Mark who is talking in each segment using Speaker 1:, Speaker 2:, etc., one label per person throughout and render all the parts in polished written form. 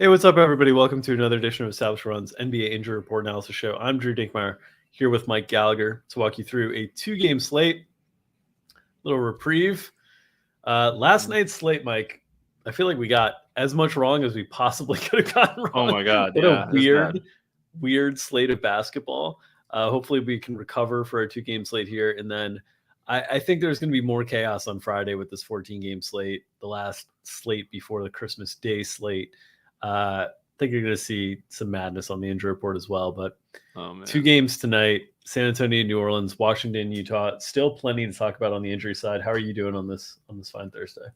Speaker 1: Hey, what's up, everybody? Welcome to another edition of Establish Run's NBA Injury Report Analysis Show. I'm Drew Dinkmeyer, here with Mike Gallagher to walk you through a two-game slate. Little reprieve. Last night's slate, Mike, I feel like we got as much wrong as we possibly could have gotten wrong.
Speaker 2: Oh my God,
Speaker 1: What
Speaker 2: yeah,
Speaker 1: a
Speaker 2: it's bad.
Speaker 1: weird slate of basketball. Hopefully we can recover for a two-game slate here. And then I think there's going to be more chaos on Friday with this 14-game slate, the last slate before the Christmas Day slate. I think you're going to see some madness on the injury report as well. But two games tonight: San Antonio, New Orleans, Washington, Utah. Still plenty to talk about on the injury side. How are you doing on this fine Thursday?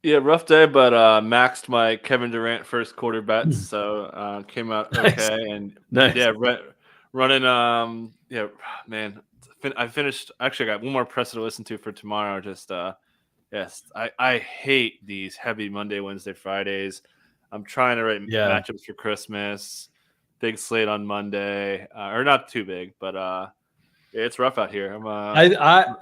Speaker 2: Yeah, rough day, but maxed my Kevin Durant first quarter bets, so came out okay.
Speaker 1: Nice.
Speaker 2: And
Speaker 1: Nice.
Speaker 2: yeah, running. Yeah, man, I finished. Actually, I got one more press to listen to for tomorrow. Just yes, I hate these heavy Monday, Wednesday, Fridays. I'm trying to write matchups for Christmas. Big slate on Monday, or not too big, but it's rough out here.
Speaker 1: I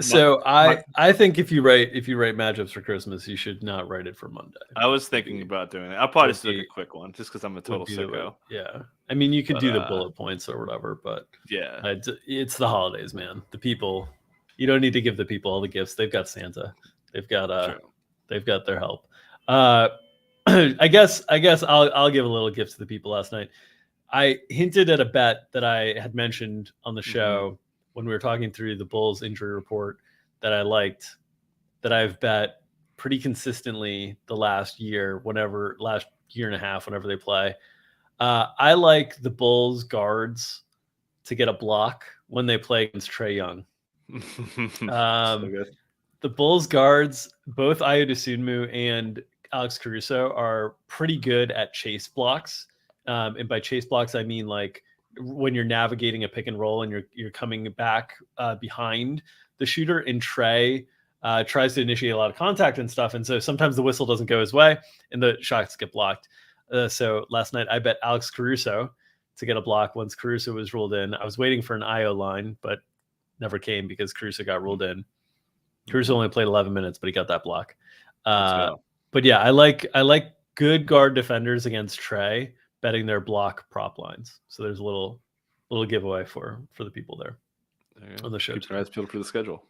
Speaker 1: think if you write matchups for Christmas, you should not write it for Monday.
Speaker 2: I was thinking about doing it. I'll probably just do a quick one, just because I'm a total sicko.
Speaker 1: Yeah, I mean, you could do the bullet points or whatever, but
Speaker 2: yeah,
Speaker 1: it's the holidays, man. The people, you don't need to give the people all the gifts. They've got Santa. They've got their help. I guess I'll give a little gift to the people last night. I hinted at a bet that I had mentioned on the show when we were talking through the Bulls injury report that I liked, that I've bet pretty consistently the last year and a half, whenever they play. I like the Bulls guards to get a block when they play against Trae Young.
Speaker 2: So good.
Speaker 1: The Bulls guards, both Ayo Dosunmu and Alex Caruso, are pretty good at chase blocks. And by chase blocks, I mean like when you're navigating a pick and roll and you're coming back behind the shooter, and Trae tries to initiate a lot of contact and stuff. And so sometimes the whistle doesn't go his way and the shots get blocked. So last night I bet Alex Caruso to get a block once Caruso was ruled in. I was waiting for an IO line, but never came because Caruso got ruled in. Caruso only played 11 minutes, but he got that block. But yeah, I like good guard defenders against Trae, betting their block prop lines. So there's a little giveaway for the people there on the show.
Speaker 2: Keep your eyes peeled for the schedule.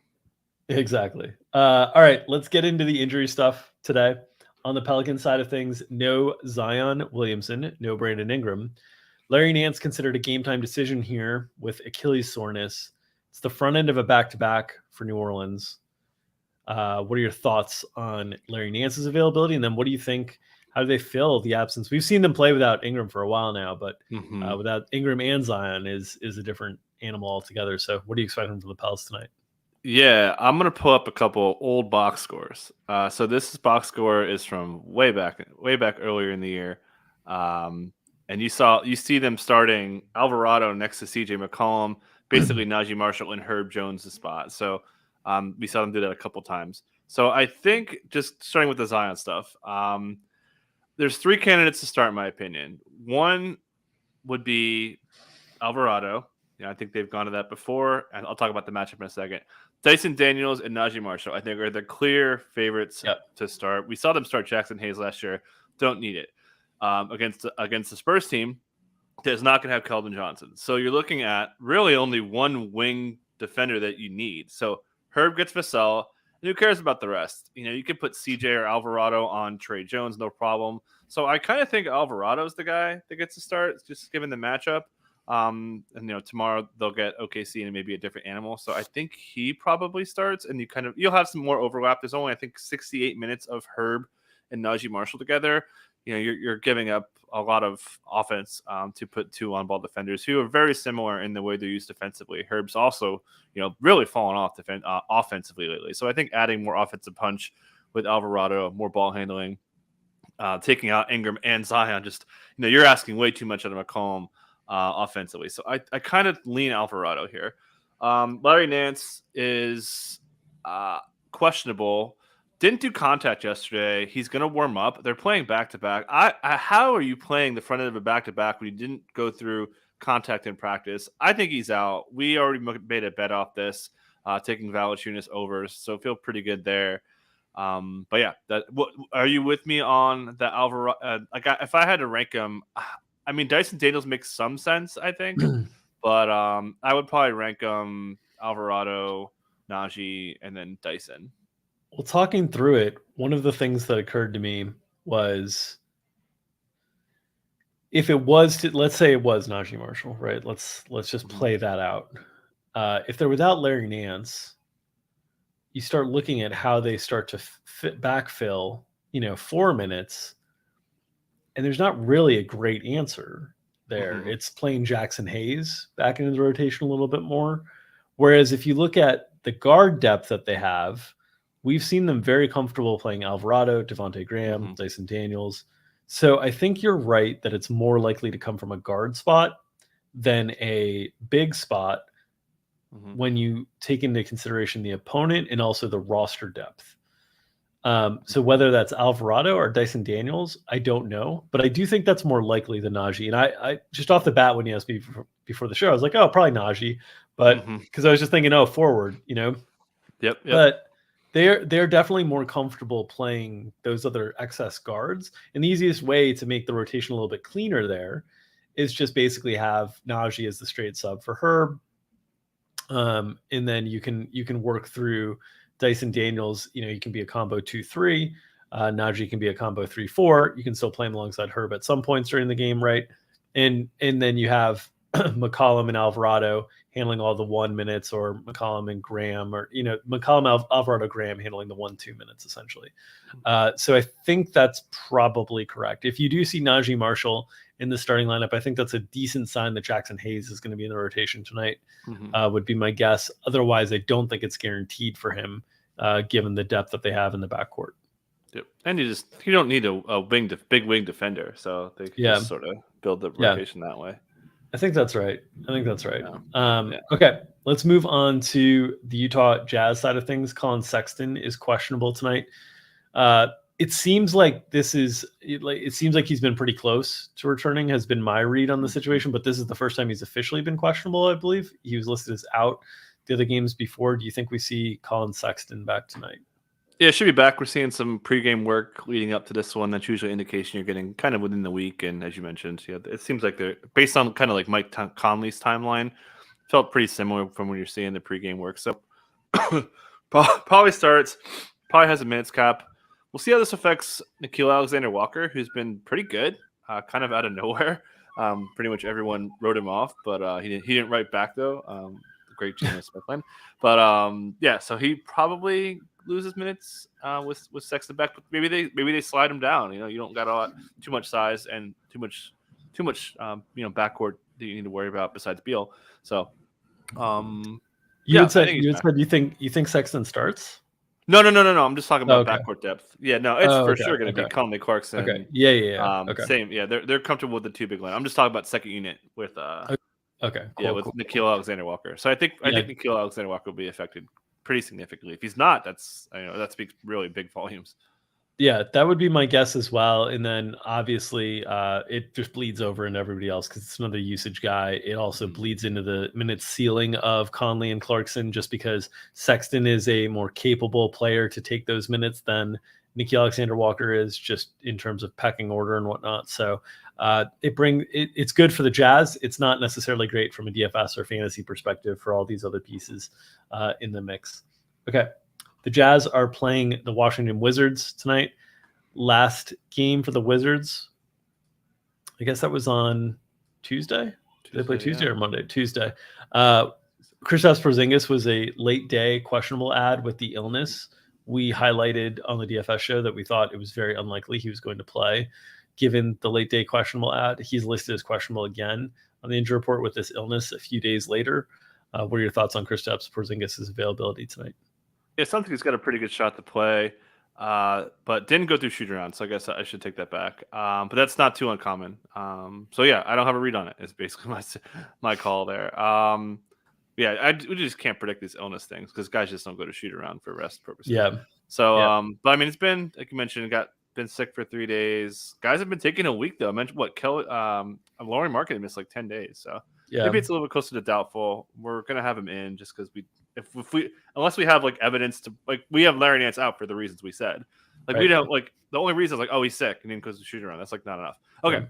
Speaker 1: Exactly. All right, let's get into the injury stuff today. On the Pelicans side of things, no Zion Williamson, no Brandon Ingram. Larry Nance considered a game time decision here with Achilles soreness. It's the front end of a back-to-back for New Orleans. What are your thoughts on Larry Nance's availability? And then what do you think? How do they fill the absence? We've seen them play without Ingram for a while now, but without Ingram and Zion is a different animal altogether. So what are you expecting from the Pels tonight?
Speaker 2: Yeah, I'm going to pull up a couple old box scores. So this box score is from way back earlier in the year. And you see them starting Alvarado next to CJ McCollum, basically Najee Marshall and Herb Jones' spot. So we saw them do that a couple times. So I think, just starting with the Zion stuff, there's three candidates to start, in my opinion. One would be Alvarado. Yeah, I think they've gone to that before, and I'll talk about the matchup in a second. Dyson Daniels and Najee Marshall, I think, are the clear favorites to start. We saw them start Jackson Hayes last year. Don't need it. Against the Spurs team that's not going to have Keldon Johnson. So you're looking at really only one wing defender that you need. So Herb gets Vassell. And who cares about the rest? You could put CJ or Alvarado on Trae Jones, no problem. So I kind of think Alvarado's the guy that gets to start, just given the matchup. And tomorrow they'll get OKC and maybe a different animal. So I think he probably starts, and you'll have some more overlap. There's only, I think, 68 minutes of Herb and Najee Marshall together. You're giving up a lot of offense to put two on-ball defenders who are very similar in the way they're used defensively. Herb's also, really fallen off offensively lately. So I think adding more offensive punch with Alvarado, more ball handling, taking out Ingram and Zion, just, you're asking way too much out of McCollum offensively. So I kind of lean Alvarado here. Larry Nance is questionable. Didn't do contact yesterday. He's going to warm up. They're playing back-to-back. How are you playing the front end of a back-to-back when you didn't go through contact in practice? I think he's out. We already made a bet off this, taking Valanciunas over, so feel pretty good there. But yeah, are you with me on the Alvarado? If I had to rank him, I mean Dyson Daniels makes some sense, I think, but I would probably rank him Alvarado, Najee, and then Dyson.
Speaker 1: Well, talking through it, one of the things that occurred to me was if it was let's say it was Najee Marshall, right? Let's just play that out. If they're without Larry Nance, you start looking at how they start to backfill, 4 minutes, and there's not really a great answer there.
Speaker 2: Mm-hmm.
Speaker 1: It's playing Jackson Hayes back into the rotation a little bit more. Whereas if you look at the guard depth that they have, we've seen them very comfortable playing Alvarado, Devontae Graham, Dyson Daniels. So I think you're right that it's more likely to come from a guard spot than a big spot when you take into consideration the opponent and also the roster depth. So whether that's Alvarado or Dyson Daniels, I don't know, but I do think that's more likely than Najee. And I just off the bat, when you asked me before the show, I was like, oh, probably Najee, but because I was just thinking, oh, forward,
Speaker 2: Yep.
Speaker 1: But they're definitely more comfortable playing those other excess guards. And the easiest way to make the rotation a little bit cleaner there is just basically have Najee as the straight sub for Herb. And then you can work through Dyson Daniels. You can be a combo 2-3. Najee can be a combo 3-4. You can still play him alongside Herb at some points during the game, right? And then you have McCollum and Alvarado handling all the 1 minutes, or McCollum and Graham, or McCollum, Alvarado, Graham handling the 1-2 minutes essentially. So I think that's probably correct. If you do see Najee Marshall in the starting lineup, I think that's a decent sign that Jackson Hayes is going to be in the rotation tonight. Would be my guess. Otherwise, I don't think it's guaranteed for him, given the depth that they have in the backcourt.
Speaker 2: Yep. And you don't need a big wing defender, so they can just sort of build the rotation that way.
Speaker 1: I think that's right. Okay, let's move on to the Utah Jazz side of things. Colin Sexton is questionable tonight. It seems like he's been pretty close to returning, has been my read on the situation, but this is the first time he's officially been questionable, I believe. He was listed as out the other games before. Do you think we see Colin Sexton back tonight?
Speaker 2: Yeah, should be back. We're seeing some pregame work leading up to this one. That's usually an indication you're getting kind of within the week. And as you mentioned, it seems like they're based on kind of like Mike Conley's timeline. Felt pretty similar from when you're seeing the pregame work. So probably starts, probably has a minutes cap. We'll see how this affects Nickeil Alexander-Walker, who's been pretty good, kind of out of nowhere. Pretty much everyone wrote him off, but he didn't write back though. Great Geno Smith-Line. But so he probably loses minutes with Sexton back, but maybe they slide him down. You don't got too much size and too much backcourt that you need to worry about besides Beal. So you said
Speaker 1: you think Sexton starts?
Speaker 2: No. I'm just talking about backcourt depth. Yeah, no, it's sure going to be Conley Clarkson.
Speaker 1: Okay. Yeah.
Speaker 2: Same. Yeah, they're comfortable with the two big line. I'm just talking about second unit with with Nickeil Alexander-Walker. So I think Nickeil Alexander-Walker will be affected pretty significantly. If he's not, that speaks really big volumes.
Speaker 1: Yeah, that would be my guess as well. And then obviously it just bleeds over into everybody else because it's another usage guy. It also bleeds into the minutes ceiling of Conley and Clarkson, just because Sexton is a more capable player to take those minutes than Nickeil Alexander-Walker is, just in terms of pecking order and whatnot. So it's good for the Jazz. It's not necessarily great from a DFS or fantasy perspective for all these other pieces in the mix. Okay. The Jazz are playing the Washington Wizards tonight. Last game for the Wizards, I guess that was on Tuesday. Did they play Tuesday or Monday? Tuesday. Kristaps Porzingis was a late day questionable ad with the illness. We highlighted on the DFS show that we thought it was very unlikely he was going to play. Given the late day questionable ad, he's listed as questionable again on the injury report with this illness a few days later. What are your thoughts on Kristaps Porzingis' availability tonight?
Speaker 2: Yeah, something he's got a pretty good shot to play, but didn't go through shoot around, so I guess I should take that back. But that's not too uncommon. I don't have a read on it. It's basically my call there. We just can't predict these illness things because guys just don't go to shoot around for rest purposes.
Speaker 1: Yeah.
Speaker 2: So, but I mean, it's been, like you mentioned, been sick for 3 days. Guys have been taking a week though. I mentioned Laurie Marketing missed like 10 days. So maybe it's a little bit closer to doubtful. We're gonna have him in just because we unless we have like evidence to like we have Larry Nance out for the reasons we said. Like we don't like the only reason is like, oh, he's sick and then goes to shoot around. That's like not enough. Okay.
Speaker 1: Yeah.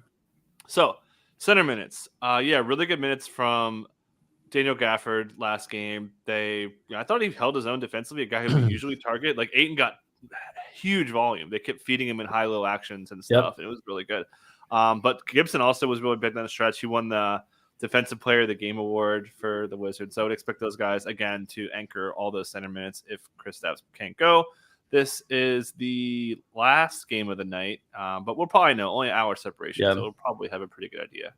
Speaker 2: So center minutes. Really good minutes from Daniel Gafford last game. I thought he held his own defensively, a guy who we usually target. Like Ayton got huge volume. They kept feeding him in high-low actions and stuff. It was really good. But Gibson also was really big down the stretch. He won the Defensive Player of the Game award for the Wizards. So I would expect those guys, again, to anchor all those center minutes if Kristaps can't go. This is the last game of the night, but we'll probably know. Only an hour separation, so we'll probably have a pretty good idea.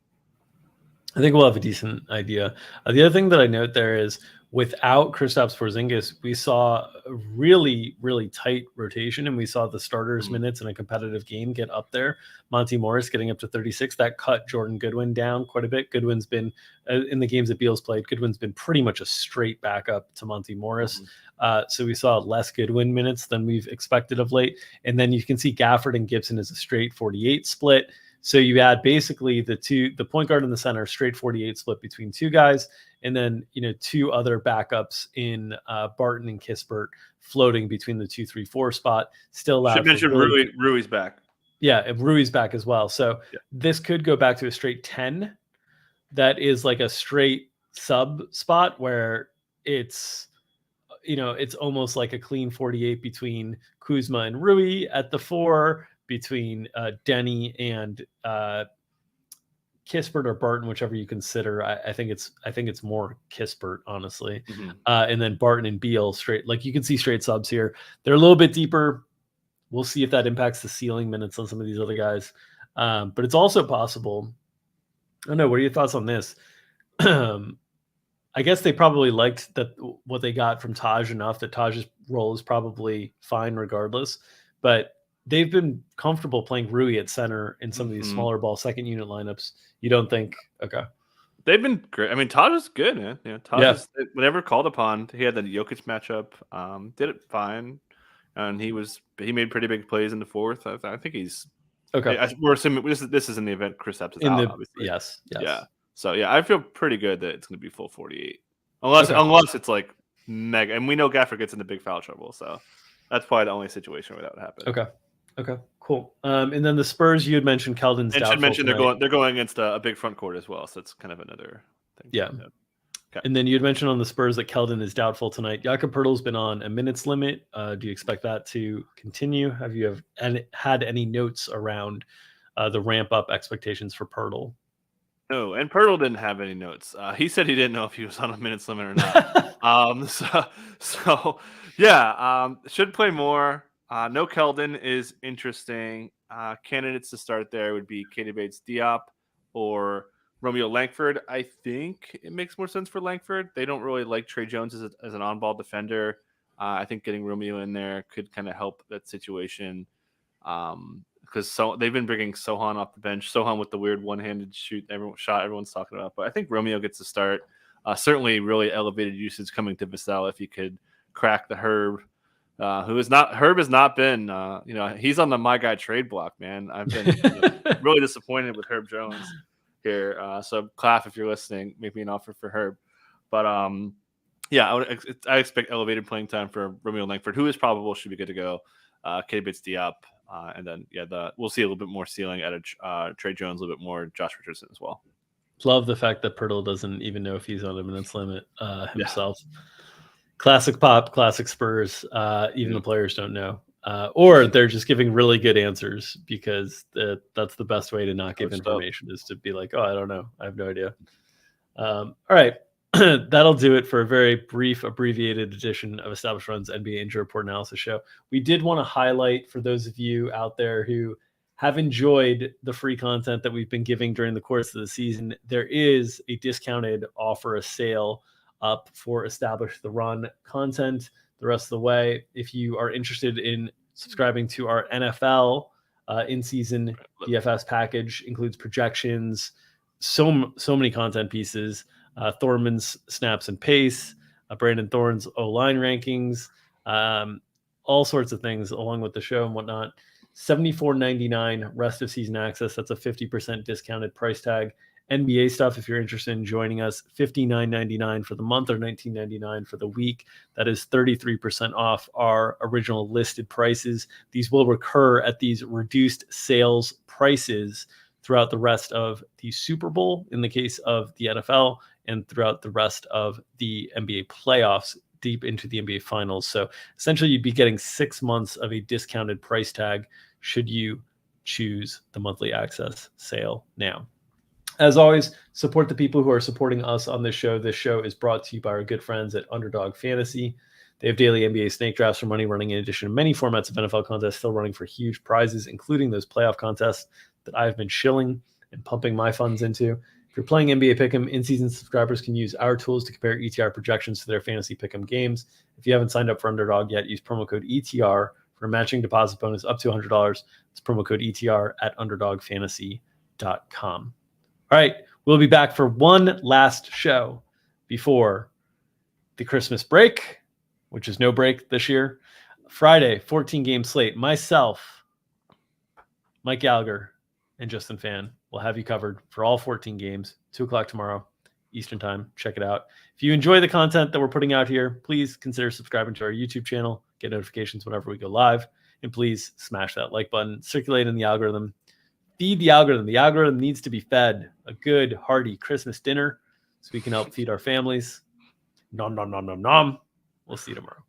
Speaker 1: I think we'll have a decent idea. The other thing that I note there is without Kristaps Porzingis, we saw a really, really tight rotation, and we saw the starters' minutes in a competitive game get up there. Monty Morris getting up to 36. That cut Jordan Goodwin down quite a bit. Goodwin's been, in the games that Beal's played, Goodwin's been pretty much a straight backup to Monty Morris. So we saw less Goodwin minutes than we've expected of late. And then you can see Gafford and Gibson is a straight 48 split. So you add basically the point guard and the center, straight 48 split between two guys, and then two other backups in Barton and Kispert floating between the 2, 3, 4 spot. Still allowed.
Speaker 2: Should mention Rui's back.
Speaker 1: Yeah, and Rui's back as well. So this could go back to a straight 10. That is like a straight sub spot where it's almost like a clean 48 between Kuzma and Rui at the 4. Between Denny and Kispert or Barton, whichever you consider. I think it's more Kispert, honestly. And then Barton and Beal straight. Like you can see straight subs here. They're a little bit deeper. We'll see if that impacts the ceiling minutes on some of these other guys. But it's also possible. I don't know. What are your thoughts on this? I guess they probably liked what they got from Taj enough that Taj's role is probably fine regardless. But they've been comfortable playing Rui at center in some of these smaller ball second unit lineups. You don't think? Okay.
Speaker 2: They've been great. I mean, Taj is good, man. Taj is, whenever called upon, he had the Jokic matchup, did it fine. And he made pretty big plays in the fourth. I think he's okay. We're assuming this is in the event Kristaps is out, obviously.
Speaker 1: Yes.
Speaker 2: Yeah. So I feel pretty good that it's going to be full 48. Unless it's like mega. And we know Gafford gets into big foul trouble. So that's probably the only situation where that would happen.
Speaker 1: Okay, cool. And then the Spurs, you had mentioned Keldon's doubtful.
Speaker 2: And should mention they're going against a big front court as well, so it's kind of another thing.
Speaker 1: Yeah. Okay. And then you had mentioned on the Spurs that Keldon is doubtful tonight. Jakob Poeltl's been on a minutes limit. Do you expect that to continue? Have you had any notes around the ramp up expectations for Poeltl?
Speaker 2: No, and Poeltl didn't have any notes. He said he didn't know if he was on a minutes limit or not. Should play more. No Keldon is interesting. Candidates to start there would be Katie Bates-Diop or Romeo Langford. I think it makes more sense for Langford. They don't really like Trey Jones as an on-ball defender. I think getting Romeo in there could kind of help that situation because they've been bringing Sohan off the bench. Sohan with the weird one-handed shot everyone's talking about. But I think Romeo gets to start. Certainly really elevated usage coming to Vassell if he could crack the Herb. Herb has not been, he's on the my guy trade block, man. I've been really disappointed with Herb Jones here. So Claff, if you're listening, make me an offer for Herb. But I expect elevated playing time for Romeo Langford, who is probable, should be good to go. Katie Bates-Diop, and then we'll see a little bit more ceiling at Trey Jones, a little bit more Josh Richardson as well.
Speaker 1: Love the fact that Poeltl doesn't even know if he's on a minutes limit himself. Yeah. Classic Pop, classic Spurs. Even the players don't know. Or they're just giving really good answers because that's the best way to not give information is to be like, oh, I don't know. I have no idea. All right. That'll do it for a very brief, abbreviated edition of Established Run's NBA Injury Report Analysis Show. We did want to highlight for those of you out there who have enjoyed the free content that we've been giving during the course of the season, there is a discounted offer, a sale up for Establish the Run content the rest of the way. If you are interested in subscribing to our NFL in-season DFS package, includes projections, so many content pieces, Thorman's snaps and pace, Brandon Thorne's O-line rankings, all sorts of things along with the show and whatnot. $74.99 rest of season access. That's a 50% discounted price tag. NBA stuff, if you're interested in joining us, $59.99 for the month or $19.99 for the week. That is 33% off our original listed prices. These will recur at these reduced sales prices throughout the rest of the Super Bowl in the case of the NFL and throughout the rest of the NBA playoffs deep into the NBA finals. So essentially you'd be getting 6 months of a discounted price tag should you choose the monthly access sale now. As always, support the people who are supporting us on this show. This show is brought to you by our good friends at Underdog Fantasy. They have daily NBA snake drafts for money running in addition to many formats of NFL contests still running for huge prizes, including those playoff contests that I've been shilling and pumping my funds into. If you're playing NBA Pick'em, in-season subscribers can use our tools to compare ETR projections to their fantasy Pick'em games. If you haven't signed up for Underdog yet, use promo code ETR for a matching deposit bonus up to $100. It's promo code ETR at underdogfantasy.com. All right, we'll be back for one last show before the Christmas break, which is no break this year. Friday, 14-game slate. Myself, Mike Gallagher, and Justin Fan will have you covered for all 14 games, 2 o'clock tomorrow, Eastern time. Check it out. If you enjoy the content that we're putting out here, please consider subscribing to our YouTube channel, get notifications whenever we go live, and please smash that like button, circulate in the algorithm. Feed the algorithm. The algorithm needs to be fed a good, hearty Christmas dinner so we can help feed our families. Nom, nom, nom, nom, nom. We'll see you tomorrow.